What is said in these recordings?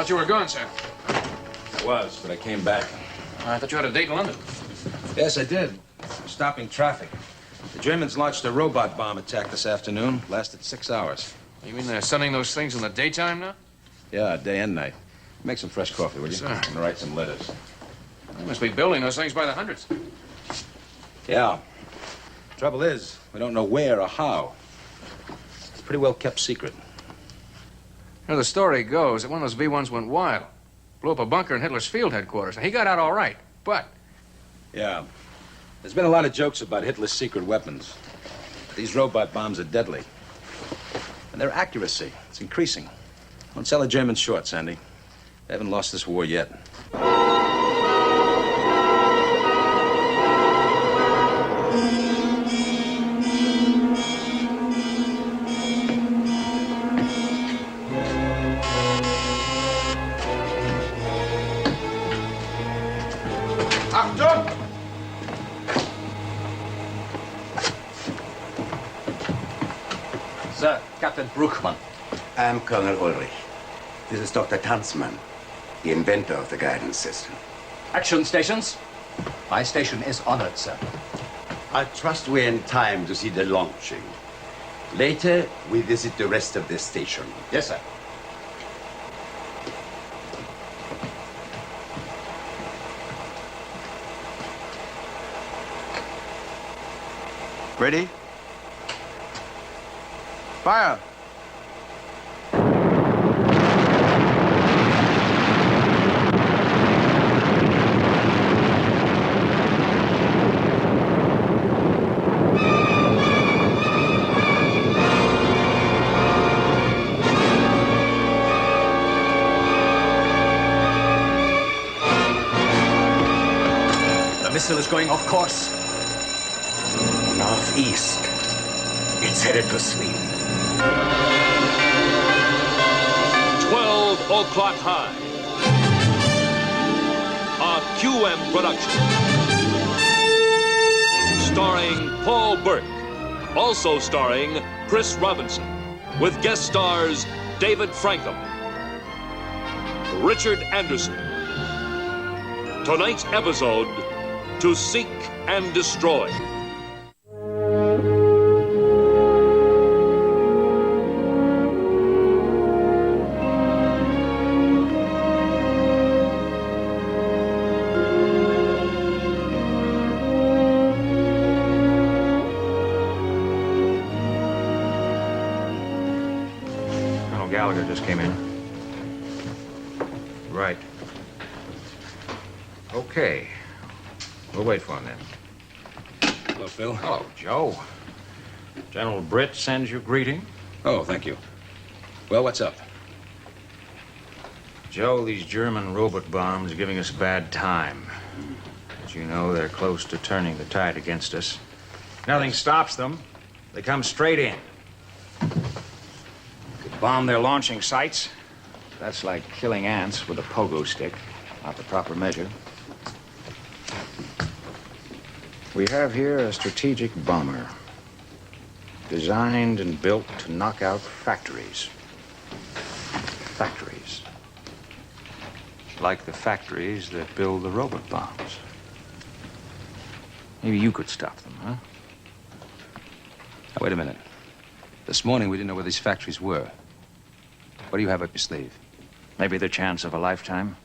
thought you were gone, sir. I was, but I came back. I thought you had a date in London. Yes, I did. Stopping traffic. The Germans launched a robot bomb attack this afternoon. Lasted 6 hours. You mean they're sending those things in the daytime now? Yeah, day and night. Make some fresh coffee, will you? Sir. I'm gonna write some letters. They must be building those things by the hundreds. Yeah. Trouble is, we don't know where or how. It's a pretty well kept secret. You know, the story goes that one of those V-1s went wild. Blew up a bunker in Hitler's field headquarters. He got out all right, but... Yeah. There's been a lot of jokes about Hitler's secret weapons. These robot bombs are deadly. And their accuracy, it's increasing. Don't sell the Germans short, Sandy. They haven't lost this war yet. Achtung! Sir, Captain Bruchmann. I'm Colonel Ulrich. This is Dr. Tanzmann, the inventor of the guidance system. Action stations. My station is honored, sir. I trust we're in time to see the launching. Later, we visit the rest of the station. Yes, sir. Ready? Fire! The missile is going off course. Northeast. It's headed for Sweden. 12 o'clock high. A QM production. Starring Paul Burke. Also starring Chris Robinson. With guest stars David Frankham, Richard Anderson. Tonight's episode, To Seek and Destroy. Gallagher just came in. Right. Okay. We'll wait for him then. Hello, Phil. Hello, Joe. General Britt sends you greeting. Oh, thank you. Well, what's up? Joe, these German robot bombs are giving us a bad time. As you know, they're close to turning the tide against us. Nothing stops them. They come straight in. Bomb their launching sites. That's like killing ants with a pogo stick. Not the proper measure. We have here a strategic bomber. Designed and built to knock out factories. Factories. Like the factories that build the robot bombs. Maybe you could stop them, huh? Now, wait a minute. This morning, we didn't know where these factories were. What do you have up your sleeve? Maybe the chance of a lifetime.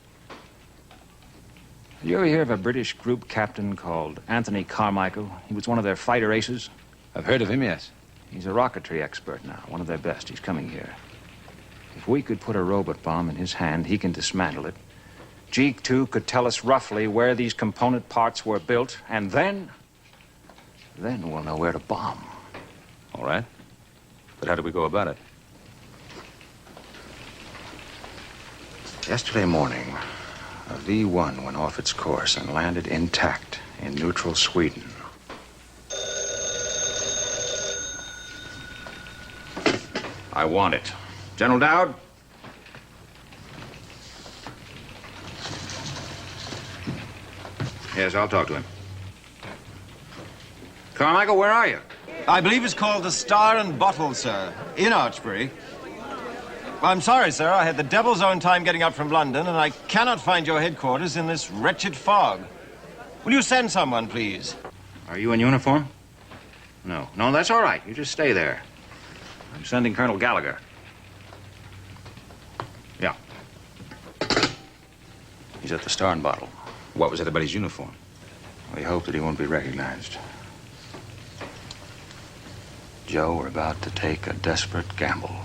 Did you ever hear of a British group captain called Anthony Carmichael? He was one of their fighter aces. I've heard of him, yes. He's a rocketry expert now, one of their best. He's coming here. If we could put a robot bomb in his hand, he can dismantle it. Jeek, too, could tell us roughly where these component parts were built, and then we'll know where to bomb. All right. But how do we go about it? Yesterday morning, a V-1 went off its course and landed intact in neutral Sweden. I want it. General Dowd? Yes, I'll talk to him. Carmichael, where are you? I believe it's called the Star and Bottle, sir, in Archbury. I'm sorry, sir. I had the devil's own time getting up from London, and I cannot find your headquarters in this wretched fog. Will you send someone, please? Are you in uniform? No. No, that's all right. You just stay there. I'm sending Colonel Gallagher. Yeah. He's at the Star and Bottle. What was anybody's uniform? We hope that he won't be recognized. Joe, we're about to take a desperate gamble.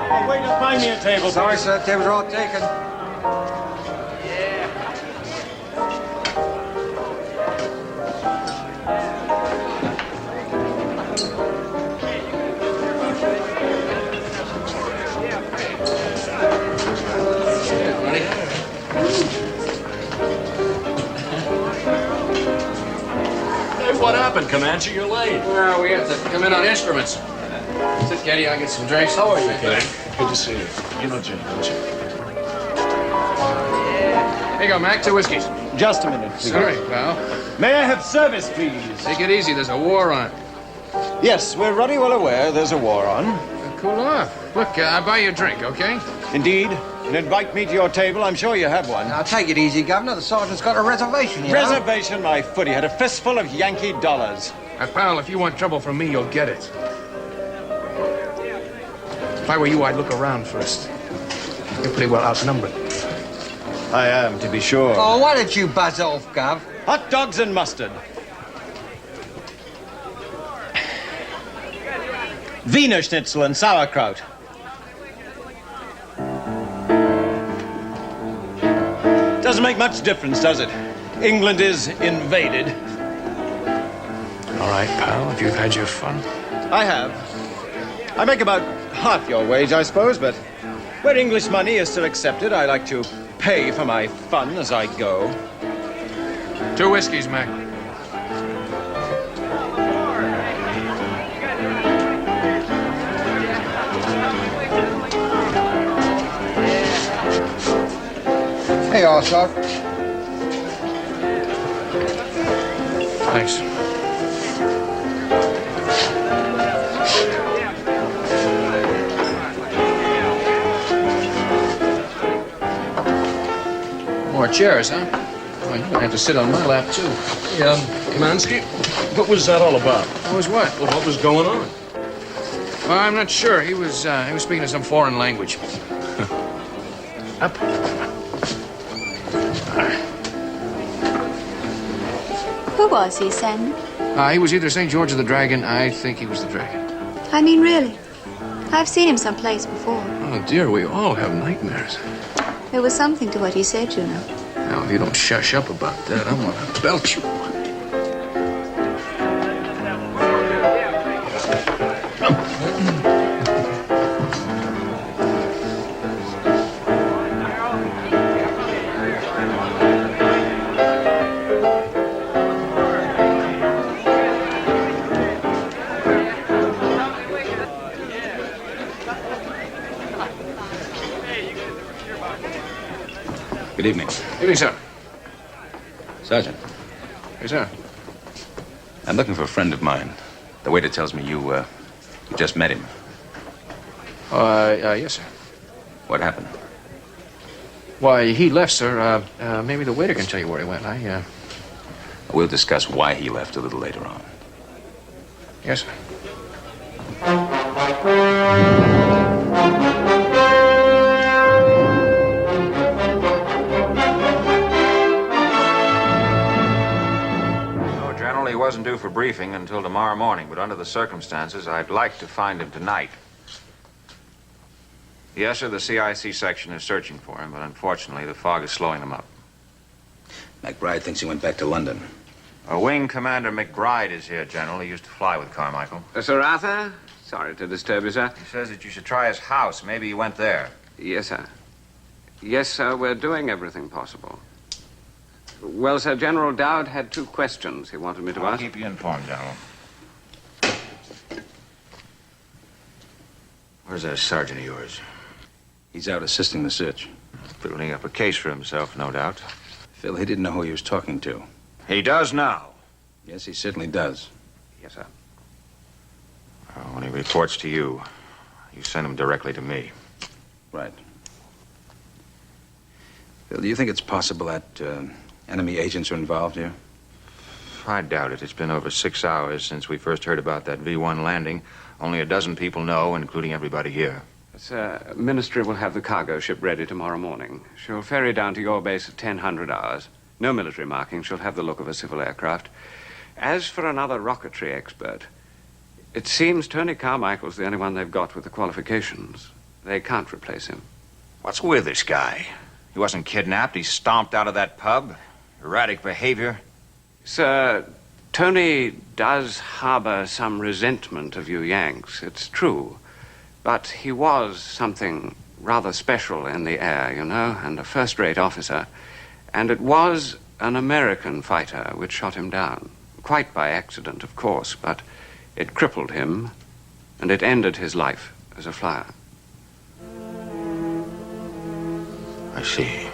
Oh, wait, find me a table. Sorry, sir. Tables are all taken. What happened, Comanche? You're late. Well, we have to come in on instruments. Sit, Getty. I'll get some drinks. How are you, Getty? Good to see you. You know Jim, don't you? Here you go, Mac. 2 whiskeys. Just a minute, please. Sorry, pal. May I have service, please? Take it easy. There's a war on. Yes, we're ruddy well aware there's a war on. Cool off. Look, I'll buy you a drink, okay? Indeed. And invite me to your table. I'm sure you have one. Now, take it easy, Governor. The sergeant's got a reservation, you know. Reservation, my foot. He had a fistful of Yankee dollars. Pal, if you want trouble from me, you'll get it. If I were you, I'd look around first. You're pretty well outnumbered. I am, to be sure. Oh, why don't you buzz off, Gov? Hot dogs and mustard. Wiener Schnitzel and sauerkraut. Doesn't make much difference, does it? England is invaded. All right, pal, if you've had your fun. I have. I make about half your wage, I suppose, but where English money is still accepted, I like to pay for my fun as I go. 2 whiskeys, Mac. Hey, you are, sir. Thanks. More chairs, huh? Well, you're gonna have to sit on my lap, too. Yeah, Kamansky, what was that all about? What was what? Well, what was going on? Well, I'm not sure. He was speaking in some foreign language. Up. Who was he, Sam? He was either St. George or the Dragon. I think he was the Dragon. I mean, really. I've seen him someplace before. Oh, dear, we all have nightmares. There was something to what he said, you know. Now, if you don't shush up about that, I'm gonna belt you. Good evening. Evening, sir. Sergeant, Yes, sir. I'm looking for a friend of mine. The waiter tells me you just met him. Yes, sir. What happened? Why, he left, sir. Maybe the waiter can tell you where he went. We'll discuss why he left a little later on. Yes, sir. No, General, he wasn't due for briefing until tomorrow morning, but under the circumstances, I'd like to find him tonight. Yes, sir, the CIC section is searching for him, but unfortunately, the fog is slowing them up. McBride thinks he went back to London. Wing Commander McBride is here, General. He used to fly with Carmichael. Sir Arthur? Sorry to disturb you, sir. He says that you should try his house. Maybe he went there. Yes, sir. Yes, sir, we're doing everything possible. Well, sir, General Dowd had 2 questions he wanted me to I'll ask. keep you informed, General. Where's that sergeant of yours? He's out assisting the search. Building up a case for himself, no doubt. Phil, he didn't know who he was talking to. He does now. Yes, he certainly does. Yes, sir. When he reports to you, you send him directly to me. Right. Phil, do you think it's possible that enemy agents are involved here? I doubt it. It's been over 6 hours since we first heard about that V-1 landing. Only a dozen people know, including everybody here. Sir, Ministry will have the cargo ship ready tomorrow morning. She'll ferry down to your base at 1000 hours. No military marking. She'll have the look of a civil aircraft. As for another rocketry expert, it seems Tony Carmichael's the only one they've got with the qualifications. They can't replace him. What's with this guy? He wasn't kidnapped. He stomped out of that pub. Erratic behavior. Sir, Tony does harbor some resentment of you Yanks. It's true. But he was something rather special in the air, you know, and a first-rate officer. And it was an American fighter which shot him down. Quite by accident, of course, but it crippled him, and it ended his life as a flyer. I see.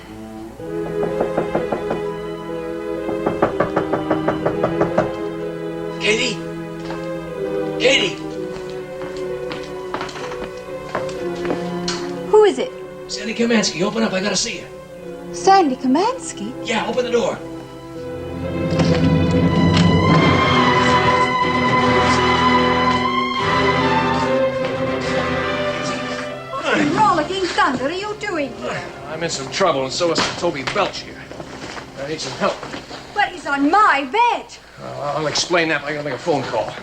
Katie? Katie! Who is it? Sandy Kamansky, open up. I gotta see you. Sandy Kamansky? Yeah, open the door. Rollicking thunder are you doing here? I'm in some trouble, and so is Toby Belch here. I need some help. But he's on my bed. I'll explain that. I gotta make a phone call.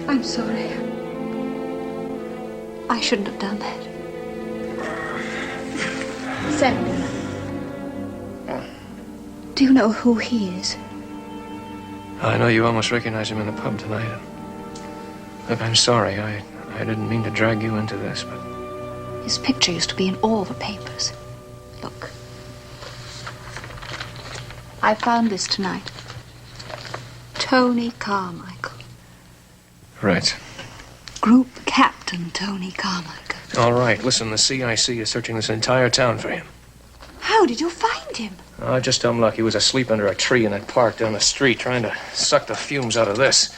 I'm sorry. I shouldn't have done that. Sandy, do you know who he is? I know you almost recognized him in the pub tonight. Look, I'm sorry. I didn't mean to drag you into this, but... His picture used to be in all the papers. Look. I found this tonight. Tony Carmichael. Right. Group Captain Tony Carmichael. All right. Listen, the CIC is searching this entire town for him. How did you find him? Just dumb luck. He was asleep under a tree in that park down the street trying to suck the fumes out of this.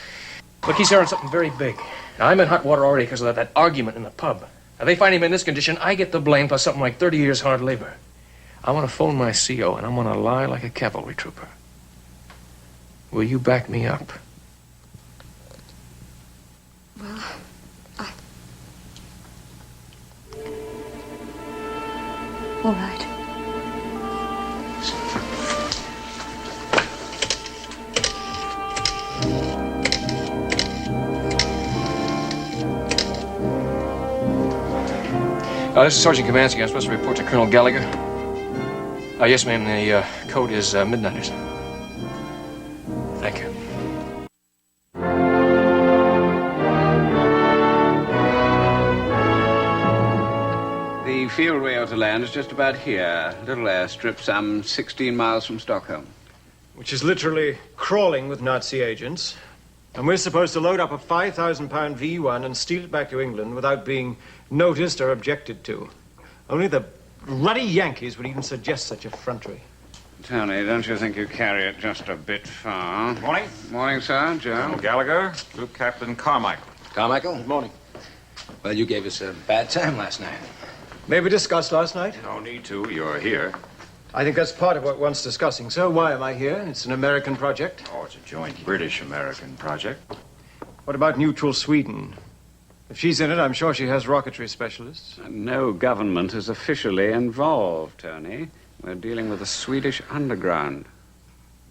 Look, he's here on something very big. Now, I'm in hot water already because of that argument in the pub. Now, they find him in this condition, I get the blame plus something like 30 years hard labor. I want to phone my CO, and I'm going to lie like a cavalry trooper. Will you back me up? Well, all right. This is Sergeant Kamansky. I'm supposed to report to Colonel Gallagher. Yes, ma'am. The code is Midnighters. Thank you. The field way out to land is just about here. Little airstrip, some 16 miles from Stockholm. Which is literally crawling with Nazi agents. And we're supposed to load up a 5,000-pound V1 and steal it back to England without being noticed or objected to. Only the ruddy Yankees would even suggest such effrontery. Tony, don't you think you carry it just a bit far? Morning. Morning, sir. Joe. Colonel Gallagher, Group Captain Carmichael. Carmichael? Good morning. Well, you gave us a bad time last night. May we discuss last night? No need to. You're here. I think that's part of what one's discussing, sir. Why am I here? It's an American project. Oh, it's a joint British-American project. What about neutral Sweden? If she's in it, I'm sure she has rocketry specialists. No government is officially involved, Tony. We're dealing with the Swedish underground.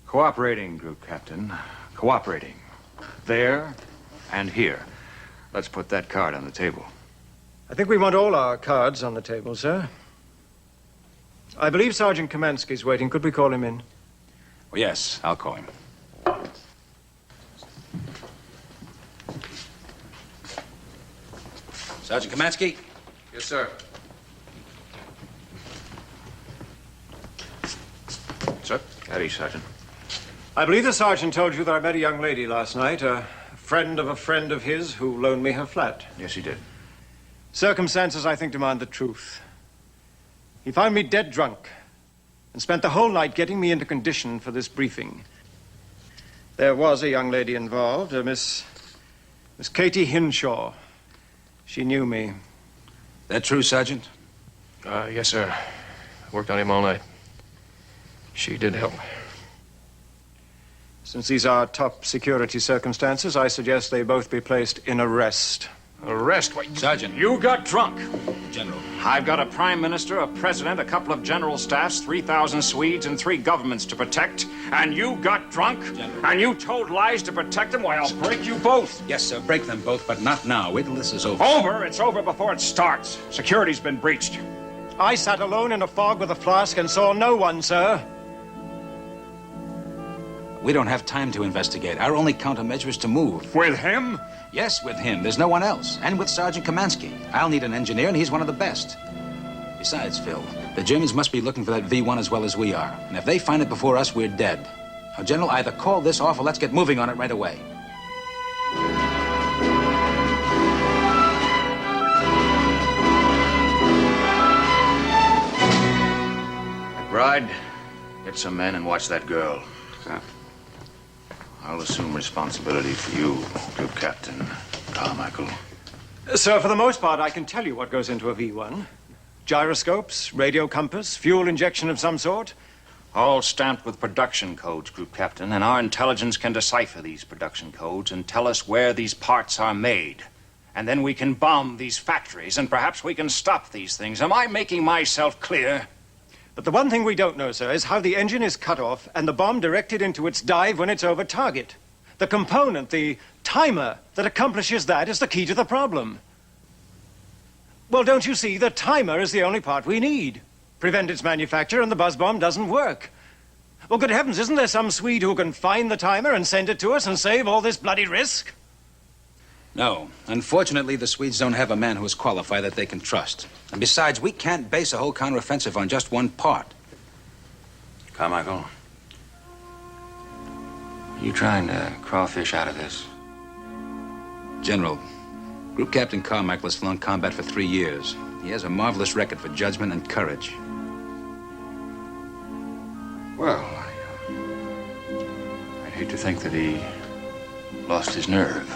Cooperating, Group Captain. Cooperating. There and here. Let's put that card on the table. I think we want all our cards on the table, sir. I believe Sergeant Kamansky's waiting. Could we call him in? Well, yes, I'll call him. Sergeant Kamansky? Yes, sir. Sir? Howdy, Sergeant. I believe the sergeant told you that I met a young lady last night, a friend of his who loaned me her flat. Yes, he did. Circumstances, I think, demand the truth. He found me dead drunk and spent the whole night getting me into condition for this briefing. There was a young lady involved, Miss Katie Hinshaw. She knew me. That true, Sergeant? Yes, sir. I worked on him all night. She did help. Since these are top security circumstances, I suggest they both be placed in arrest. Arrest? Wait, Sergeant. You got drunk. General. I've got a prime minister, a president, a couple of general staffs, 3,000 Swedes, and 3 governments to protect. And you got drunk? General. And you told lies to protect them? Why, I'll break you both. Yes, sir. Break them both, but not now. Wait till this is over. Over? It's over before it starts. Security's been breached. I sat alone in a fog with a flask and saw no one, sir. We don't have time to investigate. Our only countermeasure is to move. With him? Yes, with him. There's no one else. And with Sergeant Kamansky. I'll need an engineer, and he's one of the best. Besides, Phil, the Germans must be looking for that V1 as well as we are. And if they find it before us, we're dead. Now, General, either call this off or let's get moving on it right away. McBride, get some men and watch that girl. Sir. I'll assume responsibility for you, Group Captain Carmichael. Sir, for the most part, I can tell you what goes into a V1. Gyroscopes, radio compass, fuel injection of some sort. All stamped with production codes, Group Captain, and our intelligence can decipher these production codes and tell us where these parts are made. And then we can bomb these factories, and perhaps we can stop these things. Am I making myself clear? But the one thing we don't know, sir, is how the engine is cut off and the bomb directed into its dive when it's over target. The component, the timer that accomplishes that is the key to the problem. Well, don't you see? The timer is the only part we need. Prevent its manufacture and the buzz bomb doesn't work. Well, good heavens, isn't there some Swede who can find the timer and send it to us and save all this bloody risk? No. Unfortunately, the Swedes don't have a man who is qualified that they can trust. And besides, we can't base a whole counteroffensive on just one part. Carmichael, you trying to crawfish out of this? General, Group Captain Carmichael has flown combat for 3 years. He has a marvelous record for judgment and courage. Well, I'd hate to think that he lost his nerve.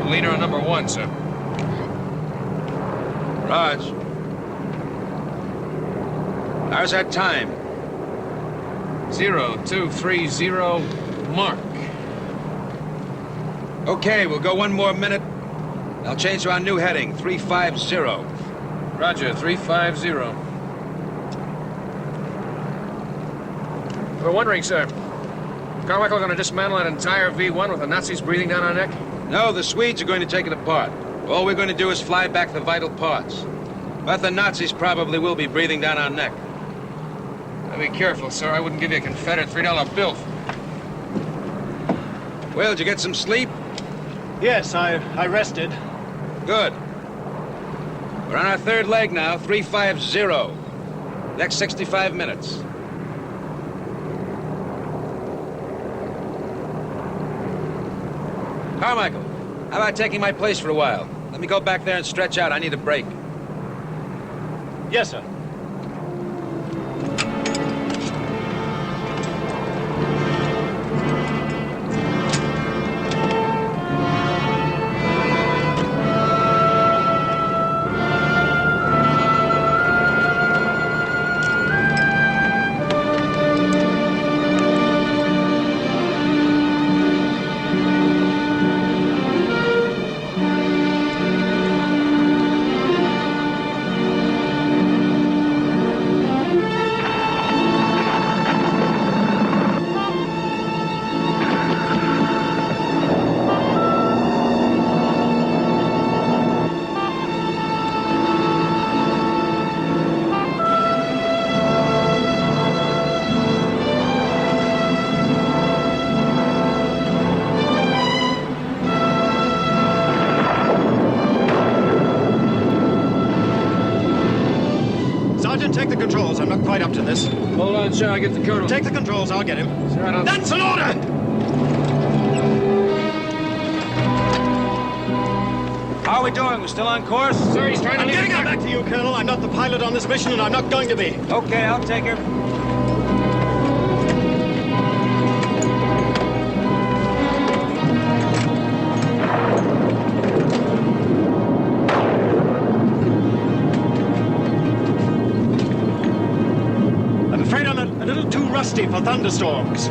Leader on number 1, sir. Raj. How's that time? 0230 mark. Okay, we'll go one more minute. I'll change to our new heading, 350. Roger, 350. We're wondering, sir, Carmichael going to dismantle an entire V1 with the Nazis breathing down our neck? No, the Swedes are going to take it apart. All we're going to do is fly back the vital parts. But the Nazis probably will be breathing down our neck. Now be careful, sir. I wouldn't give you a Confederate $3 bill. Well, did you get some sleep? Yes, I rested. Good. We're on our third leg now, 350. Next 65 minutes. Carmichael, how about taking my place for a while? Let me go back there and stretch out. I need a break. Yes, sir. controls. I'm not quite up to this. Hold on, sir. I'll get the colonel. Take the controls. I'll get him. Sir, I don't... That's an order! How are we doing? We're still on course? Sir, he's trying to... I'm getting her back to you, Colonel. I'm not the pilot on this mission, and I'm not going to be. Okay, I'll take her. I'm afraid I'm a little too rusty for thunderstorms.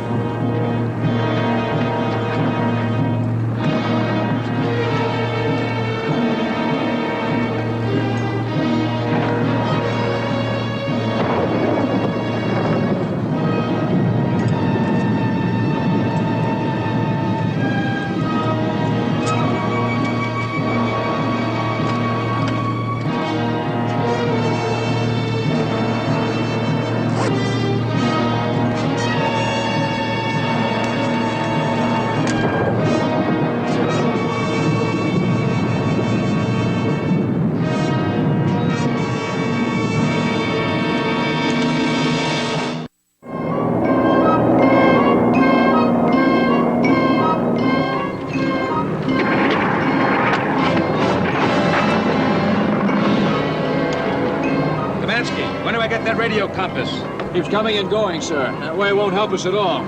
When do I get that radio compass? Keeps coming and going, sir. That way won't help us at all.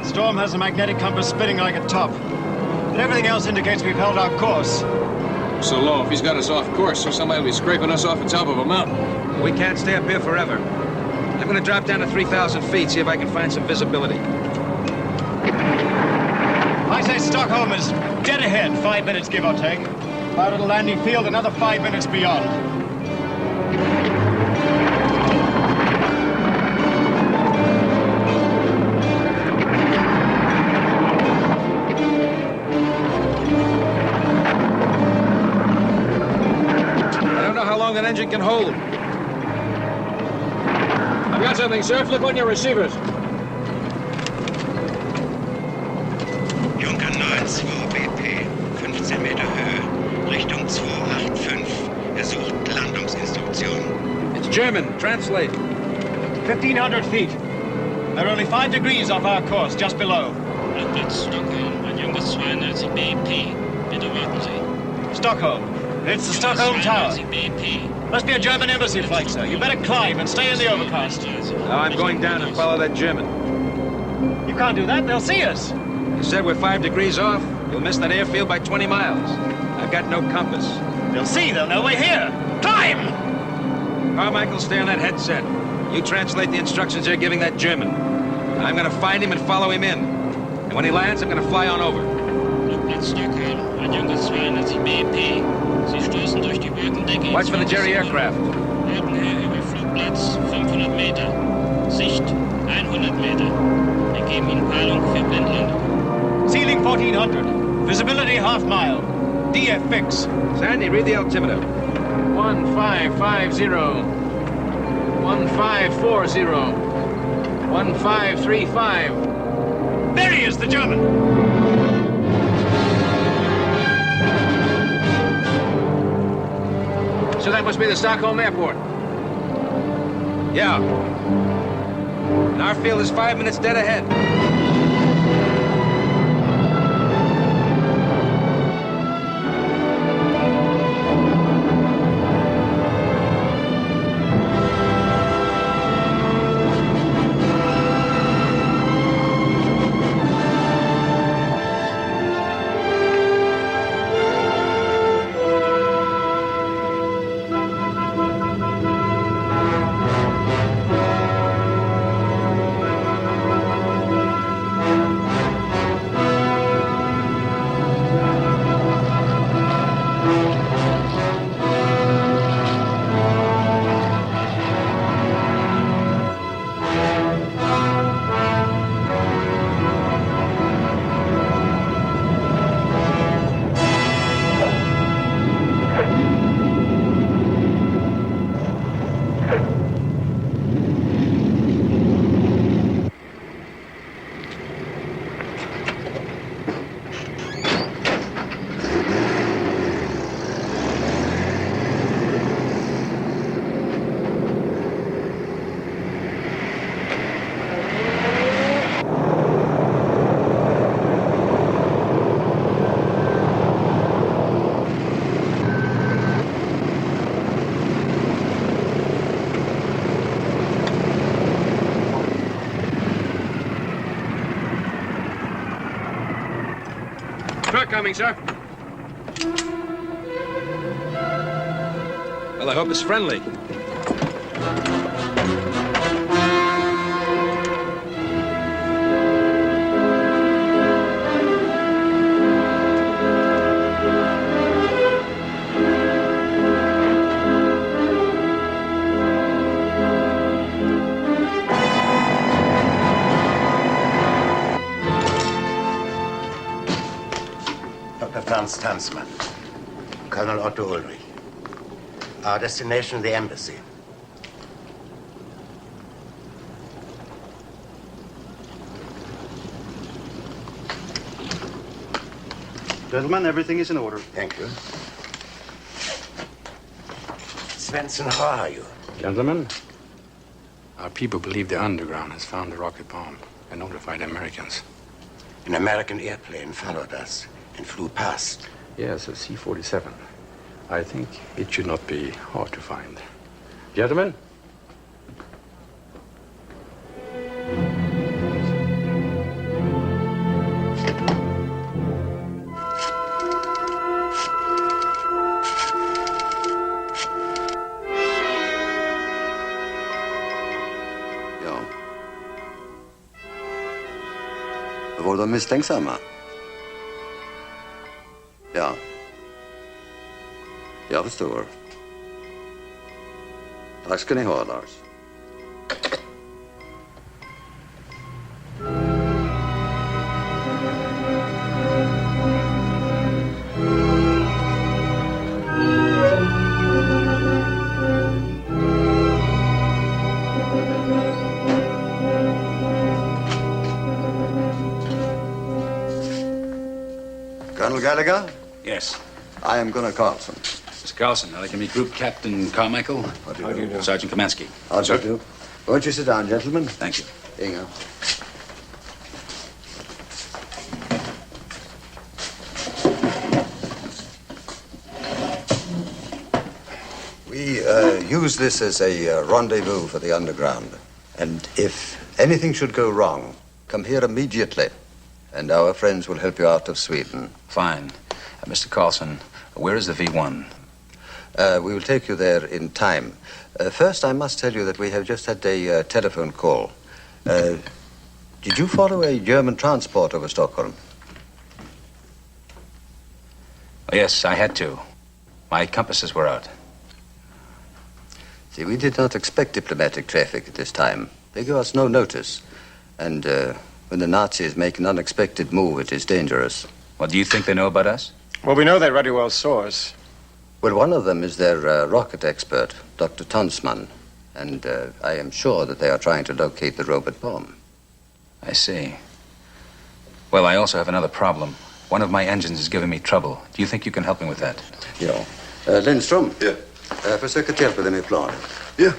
Storm has the magnetic compass spinning like a top. But everything else indicates we've held our course. So low, if he's got us off course, so somebody will be scraping us off the top of a mountain. We can't stay up here forever. I'm going to drop down to 3,000 feet, see if I can find some visibility. I say Stockholm is dead ahead, 5 minutes give or take. Our little landing field, another 5 minutes beyond. That engine can hold. I've got something, sir. Flip on your receivers. Junker 92 BP, 15 Meter Höhe, Richtung 285. Er sucht Landungsinstruktionen. It's German. Translate. 1,500 feet. They're only 5 degrees off our course, just below. Landplatz Stockholm, ein Junker 92 BP. Bitte warten Sie. Stockholm. It's the Stockholm Tower. Must be a German embassy flight, sir. You better climb and stay in the overcast. No, I'm going down and follow that German. You can't do that. They'll see us. You said we're 5 degrees off. We'll miss that airfield by 20 miles. I've got no compass. They'll see. They'll know we're here. Climb! Carmichael, stay on that headset. You translate the instructions they're giving that German. I'm going to find him and follow him in. And when he lands, I'm going to fly on over. Landplatz Stockholm, ein Junker 92 BP. Sie stoßen durch die Wolkendecke. Watch for the Jerry aircraft. Bodenhöhe über Flugplatz 500 Meter. Sicht 100 Meter. Wir geben Ihnen Peilung für Blindlandung. Ceiling 1,400. Visibility half mile. DF fix. Sandy, read the altimeter. 1550. 1540. 1535. There he is, the German. So that must be the Stockholm airport. Yeah. And our field is 5 minutes dead ahead. coming, sir. Well, I hope it's friendly. Dr. Franz Tanzmann, Colonel Otto Ulrich. Our destination, the embassy. Gentlemen, everything is in order. Thank you. Svensson, how are you? Gentlemen, our people believe the underground has found the rocket bomb and notified Americans. An American airplane followed us and flew past. Yes, a C-47. I think it should not be hard to find. Gentlemen? Ja. Var de misstänksamma? Ja. Jag förstår. Tack ska ni ha, Lars. Colonel Gallagher? Yes. I am Gunnar Carlson. Mr. Carlson, I'd like to meet Group Captain Carmichael. How do you do? Sergeant Kamansky. How do you do? Won't you sit down, gentlemen? Thank you. Inga. We use this as a rendezvous for the underground. And if anything should go wrong, come here immediately, and our friends will help you out of Sweden. Fine. Mr. Carlson, where is the V1? We will take you there in time. First, I must tell you that we have just had a telephone call. Did you follow a German transport over Stockholm? Oh, yes, I had to. My compasses were out. See, we did not expect diplomatic traffic at this time. They give us no notice. And when the Nazis make an unexpected move, it is dangerous. Well, do you think they know about us? Well, we know they very well saw us. Well, one of them is their rocket expert, Dr. Tanzmann. And I am sure that they are trying to locate the robot bomb. I see. Well, I also have another problem. One of my engines is giving me trouble. Do you think you can help me with that? Ja. Lindström? Ja. Försök att hjälpa dig med planen. Ja.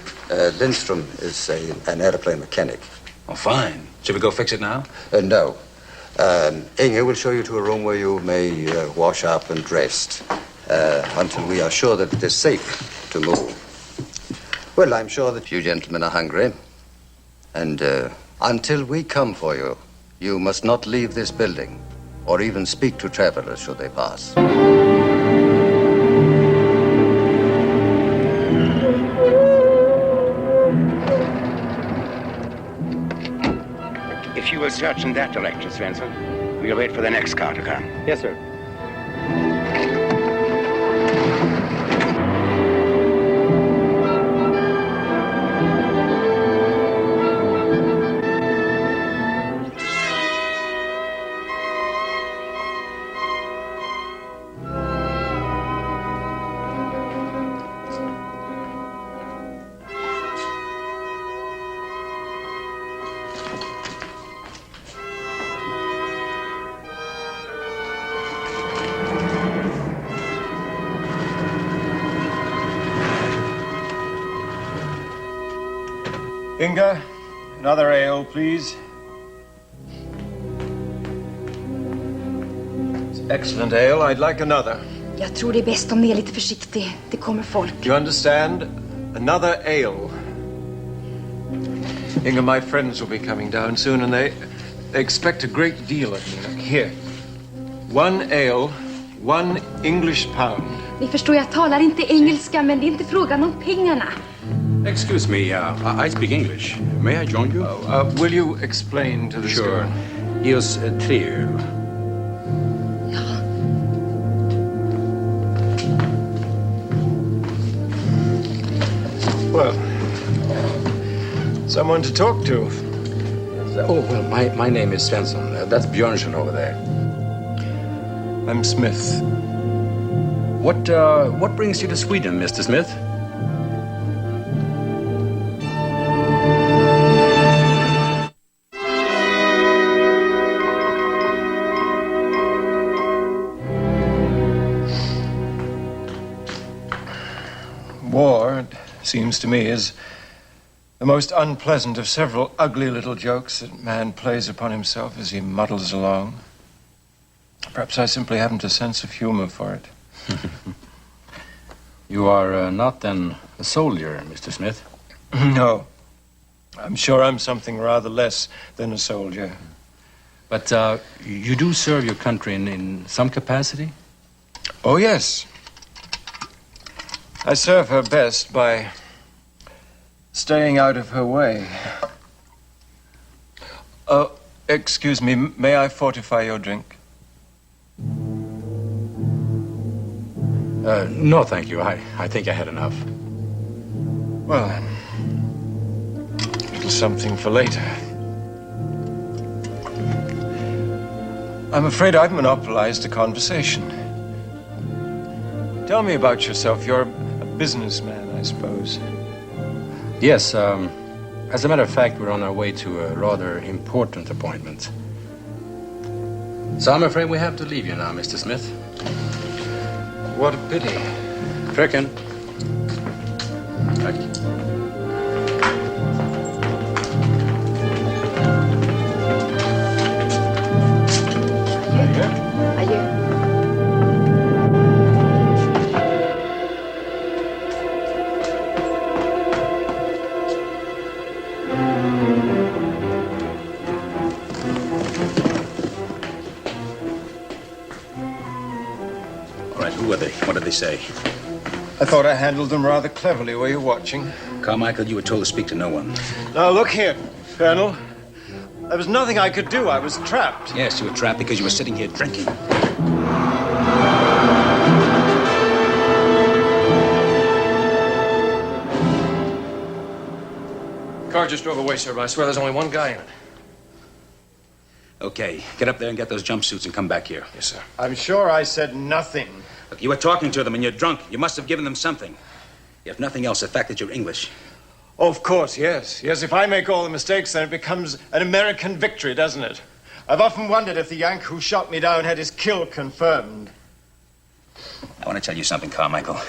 Lindström is an airplane mechanic. Oh, fine. Should we go fix it now? No. Inge will show you to a room where you may wash up and rest until we are sure that it is safe to move. Well, I'm sure that you gentlemen are hungry. And until we come for you, you must not leave this building or even speak to travelers should they pass. If you will search in that direction, Svensson, we'll wait for the next car to come. Yes, sir. Inga, another ale, please. It's excellent ale. I'd like another. Jag tror det är bäst om ni är lite försiktig. Det kommer folk. You understand? Another ale. Inga, my friends will be coming down soon, and they expect a great deal of me. Look, here. 1 ale, 1 English pound. Ni förstår, jag talar inte engelska, men det är inte frågan om pengarna. Excuse me, I speak English. May I join you? Will you explain to this Sure. girl? S03E10. Well, someone to talk to. Oh, well, my name is Svensson. That's Björnsson over there. I'm Smith. What brings you to Sweden, Mr. Smith? War, it seems to me, is the most unpleasant of several ugly little jokes that man plays upon himself as he muddles along. Perhaps I simply haven't a sense of humor for it. You are not, then, a soldier, Mr. Smith? No. I'm sure I'm something rather less than a soldier. But you do serve your country in some capacity? Oh, yes. I serve her best by staying out of her way. Excuse me, may I fortify your drink? No, thank you. I think I had enough. Well, then, a little something for later. I'm afraid I've monopolized the conversation. Tell me about yourself. You're a businessman, I suppose. Yes, as a matter of fact, we're on our way to a rather important appointment. So I'm afraid we have to leave you now, Mr. Smith. What a pity. Fröken. Tack. Adjö. All right, who were they? What did they say? I thought I handled them rather cleverly. Were you watching? Carmichael, you were told to speak to no one. Now, look here, Colonel. There was nothing I could do. I was trapped. Yes, you were trapped because you were sitting here drinking. Car just drove away, sir, but I swear there's only one guy in it. Okay, get up there and get those jumpsuits and come back here. Yes, sir. I'm sure I said nothing. Look, you were talking to them and you're drunk. You must have given them something. If nothing else, the fact that you're English. Oh, of course, yes. Yes, if I make all the mistakes, then it becomes an American victory, doesn't it? I've often wondered if the Yank who shot me down had his kill confirmed. I want to tell you something, Carmichael.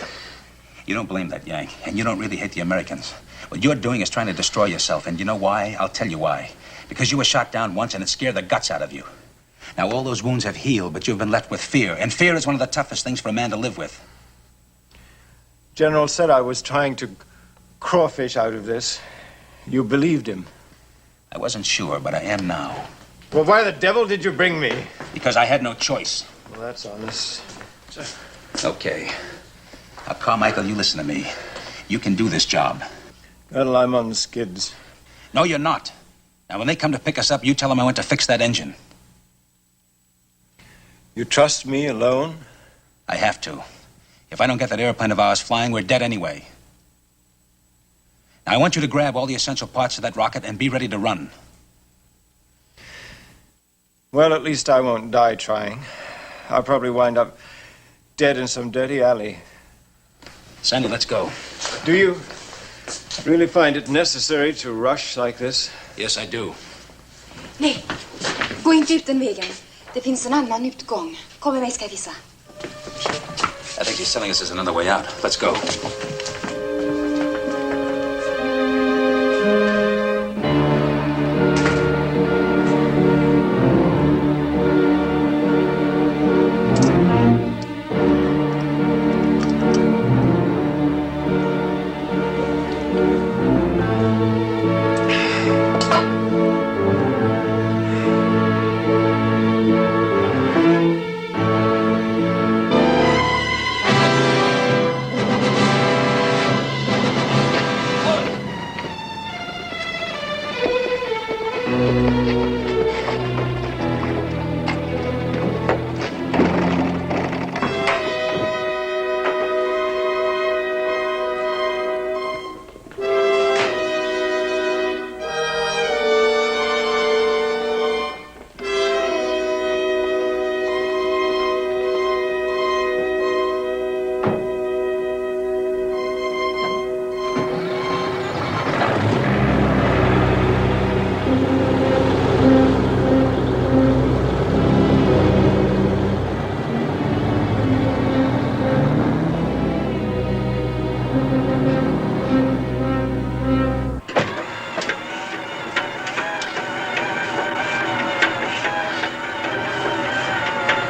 You don't blame that Yank, and you don't really hate the Americans. What you're doing is trying to destroy yourself, and you know why? I'll tell you why. Because you were shot down once, and it scared the guts out of you. Now, all those wounds have healed, but you've been left with fear, and fear is one of the toughest things for a man to live with. General said I was trying to crawfish out of this. You believed him. I wasn't sure, but I am now. Well, why the devil did you bring me? Because I had no choice. Well, that's honest. Okay. Now, Carmichael, you listen to me. You can do this job. Colonel, I'm on the skids. No, you're not. Now, when they come to pick us up, you tell them I went to fix that engine. You trust me alone? I have to. If I don't get that airplane of ours flying, we're dead anyway. Now, I want you to grab all the essential parts of that rocket and be ready to run. Well, at least I won't die trying. I'll probably wind up dead in some dirty alley. Sandy, let's go. Do you really find it necessary to rush like this? Yes, I do. Nej, gå inte ut den vägen. Det finns en annan utgång. Kom med mig, ska jag visa. I think he's telling us there's another way out. Let's go.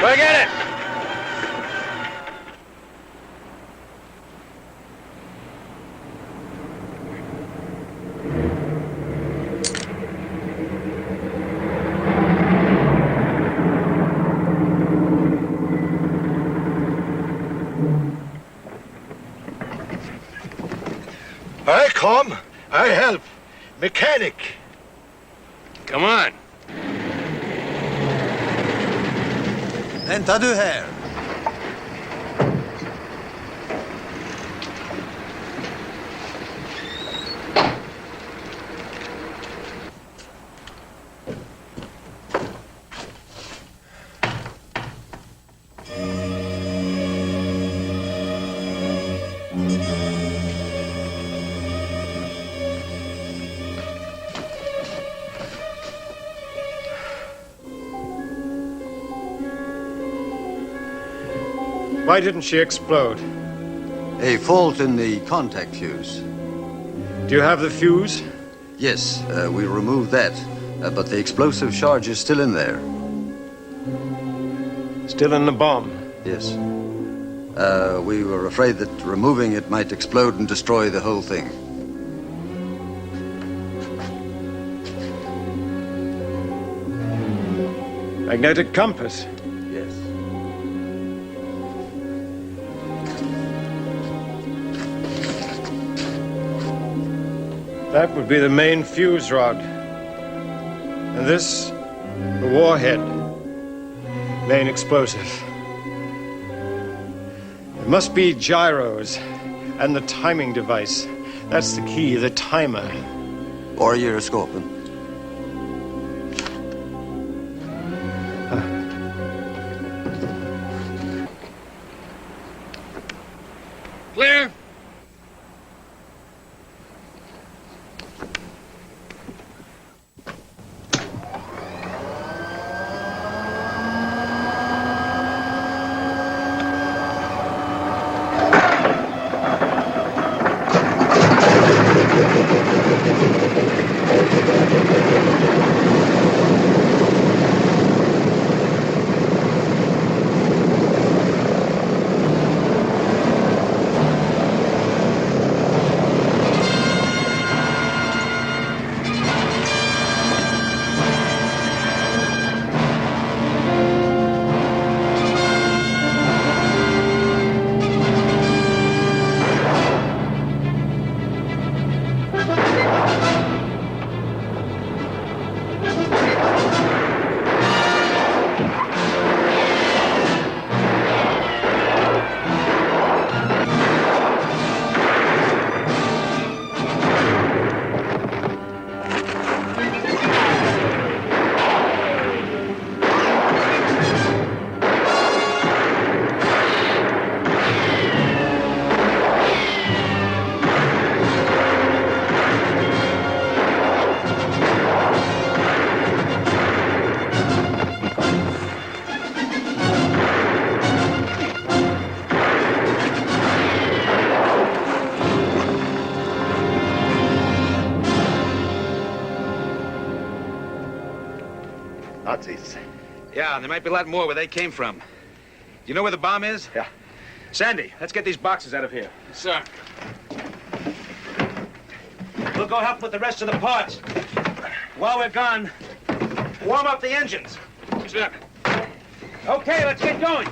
Forget it! I come, I help. Mechanic. Come on. Vänta du här. Why didn't she explode? A fault in the contact fuse. Do you have the fuse? Yes, we removed that, but the explosive charge is still in there. Still in the bomb? Yes. We were afraid that removing it might explode and destroy the whole thing. Magnetic compass? Yes. That would be the main fuse rod. And this, the warhead. Main explosive. It must be gyros and the timing device. That's the key, the timer. Or a gyroscope. Clear? Nazis. Yeah, and there might be a lot more where they came from. Do you know where the bomb is? Yeah. Sandy, let's get these boxes out of here. Yes, sir. We'll go help with the rest of the parts. While we're gone, warm up the engines. Sir. Okay, let's get going.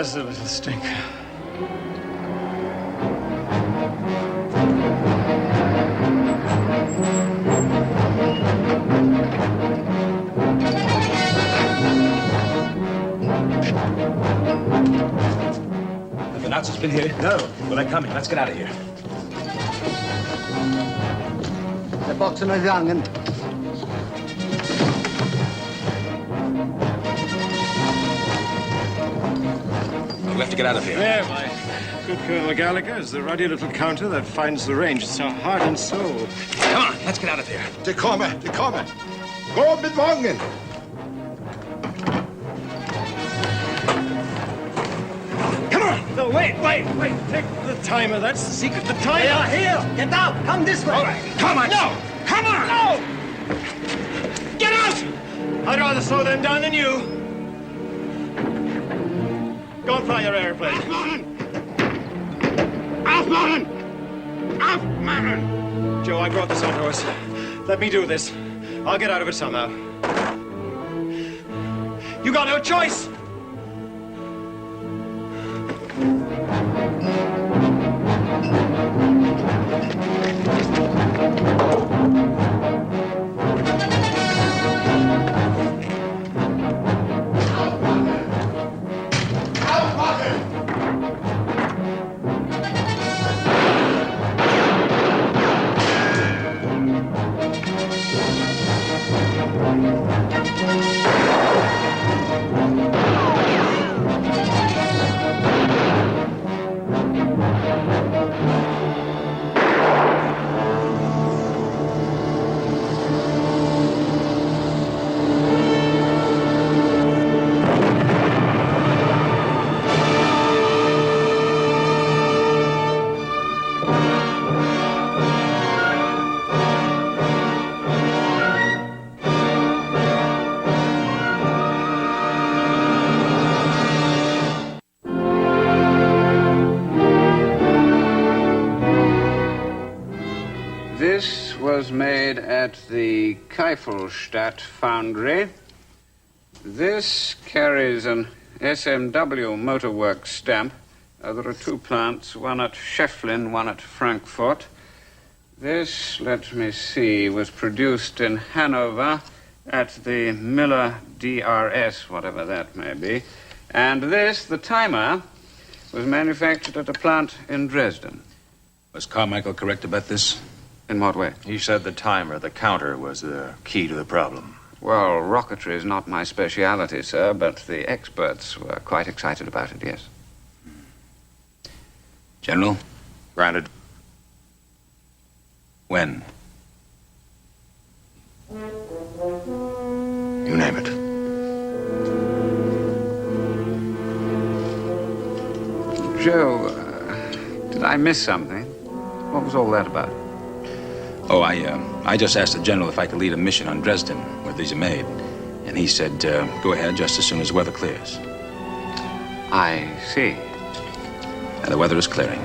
That's a little stinker. Have the Nazis been here? No. Well, they're coming. Let's get out of here. The box and the young'un. We have to get out of here. There, my good Colonel Gallagher is the ruddy little counter that finds the range. It's our heart and soul. Come on, let's get out of here. Det kommer. Gå med vagnen. Come on! No, wait. Take the timer. That's the secret. The timer. They are here. Get out. Come this way. All right. Come on. No. Come on. No. Get out! I'd rather slow them down than you. Go and fly your airplane. Aufmachen! Joe, I brought this onto us. Let me do this. I'll get out of it somehow. You got no choice. This was made at the Keifelstadt foundry. This carries an SMW Motorworks stamp. There are two plants, one at Schefflin, one at Frankfurt. This, let me see, was produced in Hanover at the Miller DRS, whatever that may be. And this, the timer, was manufactured at a plant in Dresden. Was Carmichael correct about this? In what way? He said the timer, the counter, was the key to the problem. Well, rocketry is not my speciality, sir, but the experts were quite excited about it, yes. General? Granted. When? You name it. Joe, did I miss something? What was all that about? Oh, I just asked the general if I could lead a mission on Dresden, where these are made. And he said, go ahead just as soon as the weather clears. I see. And the weather is clearing.